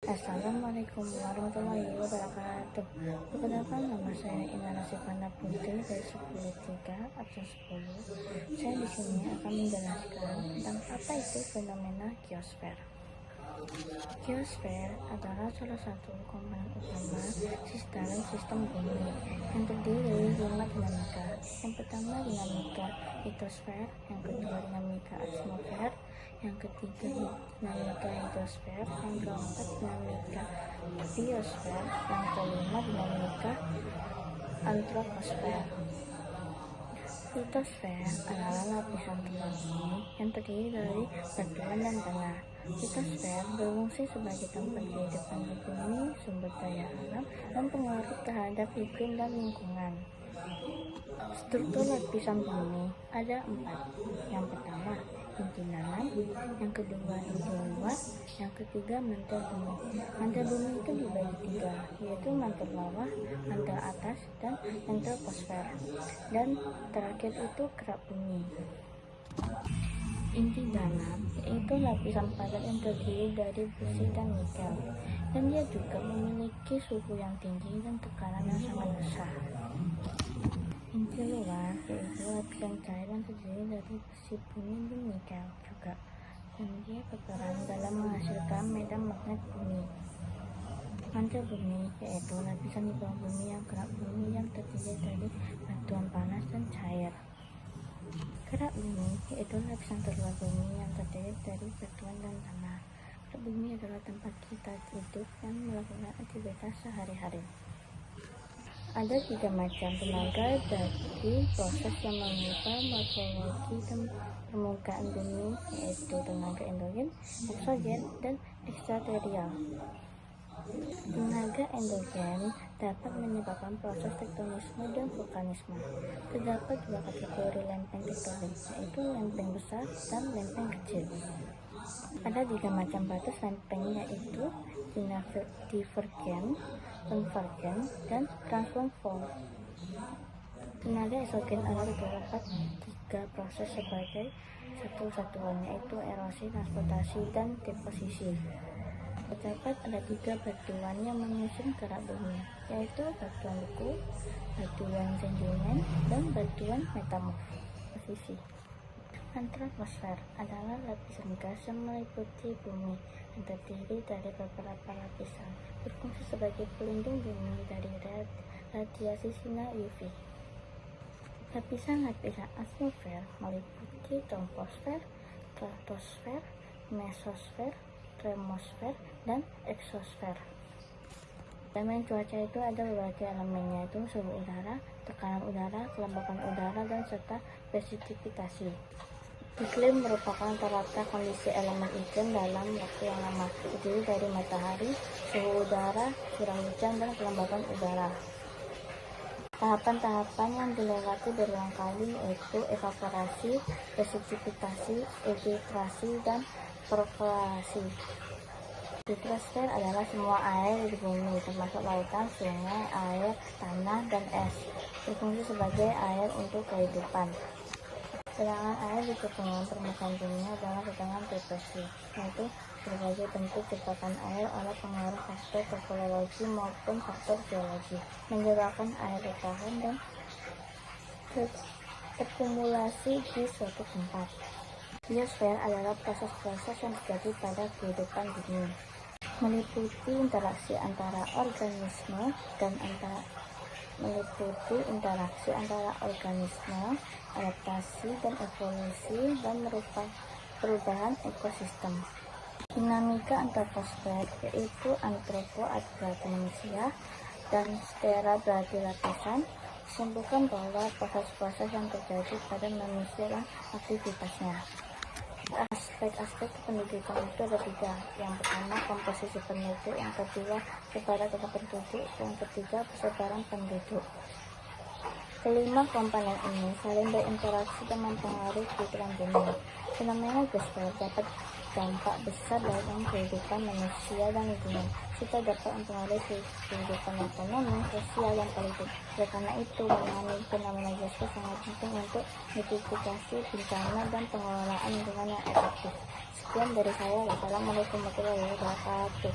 Assalamualaikum warahmatullahi wabarakatuh. Perkenalkan, nama saya Inara Sivana Putri dari 10.3 absen 10. Saya di sini akan menjelaskan tentang apa itu fenomena geosfer. Geosfer adalah salah satu komponen utama sistem bumi yang terdiri dari 5 dinamika. Yang pertama dinamika litosfer, yang kedua dinamika atmosfer, yang ketiga dinamika hidrosfer, yang keempat dinamika biosfer, yang kelima dinamika antroposfer. Litosfer adalah lapisan luar bumi yang terdiri dari batuan dan tanah. Litosfer berfungsi sebagai tempat kehidupan di bumi, sumber daya alam, dan pengaruh terhadap iklim dan lingkungan. Struktur lapisan bumi ada 4. Yang pertama, inti dalam, yang kedua inti luar, yang ketiga mantel bumi. Mantel bumi itu dibagi 3, yaitu mantel bawah, mantel atas, dan antroposfer. Dan terakhir itu kerak bumi. Inti dalam yaitu lapisan padat yang terdiri dari besi dan nikel, dan dia juga memiliki suhu yang tinggi dan tekanan yang sangat besar. Inti luar yaitu lapisan cair yang terdiri dari besi, bumi, dan nikel juga, dan dia berperan dalam menghasilkan medan magnet bumi. Mantel bumi yaitu lapisan di bawah bumi yang kerak bumi yang terdiri dari batuan panas dan cair. Kerak bumi yaitu lapisan terluar bumi yang terdiri dari batuan dan tanah. Kerak bumi adalah tempat kita hidup dan melakukan aktivitas sehari-hari. Ada 3 macam tenaga dari proses yang mengubah morfologi dan permukaan bumi, yaitu tenaga endogen, eksogen, dan ekstraterial. Tenaga endogen dapat menyebabkan proses tektonisme dan vulkanisme. Terdapat 2 kategori lempeng tektonik, yaitu lempeng besar dan lempeng kecil. Ada 3 macam batas lempeng, yaitu divergen, konvergen, dan transform. Tenaga eksogen adalah terdapat 3 proses sebagai satu satuan, yaitu erosi, transportasi, dan deposisi. Terdapat ada 3 batuan yang menyusun kerak bumi, yaitu batuan beku, batuan sedimen, dan batuan metamorfosis. Antroposfer adalah lapisan gas yang meliputi bumi yang terdiri dari beberapa lapisan, berfungsi sebagai pelindung bumi dari radiasi sinar UV. Lapisan-lapisan atmosfer meliputi troposfer, stratosfer, mesosfer, termosfer, dan eksosfer. Elemen cuaca itu ada berbagai elemen, yaitu suhu udara, tekanan udara, kelembapan udara, dan serta presipitasi. Iklim merupakan tata kondisi elemen iklim dalam waktu yang lama, terdiri dari matahari, suhu udara, curah hujan, dan kelembapan udara. Tahapan-tahapan yang dilewati berulang kali yaitu evaporasi, presipitasi, evapotranspirasi, dan perkolasi. Hidrosfer adalah semua air di bumi, termasuk lautan, sungai, air, tanah, dan es, berfungsi sebagai air untuk kehidupan. Cadangan air di ketemuan permukaan bumi adalah cadangan depresi, yaitu berbagai bentuk jebakan air oleh pengaruh faktor topologi maupun faktor geologi, menyebabkan air bertahan dan terkumulasi di suatu tempat. Biosfer adalah proses-proses yang terjadi pada kehidupan bumi, meliputi interaksi antara organisme, adaptasi dan evolusi, dan merupakan perubahan ekosistem. Dinamika antroposfer yaitu antropo berarti manusia dan sfera berarti lapisan, disimpulkan bahwa proses-proses yang terjadi pada manusia dan aktivitasnya. Aspek-aspek pendidikan itu ada 3. Yang pertama, komposisi penduduk, yang kedua, sebaran penduduk, yang ketiga, persebaran penduduk. Kelima komponen ini saling berinteraksi dan mempengaruhi kehidupan bumi. Fenomena geosfer dapat dampak besar dalam kehidupan manusia dan lingkungan, serta dapat mempengaruhi kehidupan ekonomi, sosial, dan politik. Oleh karena itu, menangani fenomena geosfer sangat penting untuk mitigasi bencana dan pengelolaan lingkungan yang efektif. Sekian dari saya. Wassalamualaikum warahmatullahi wabarakatuh.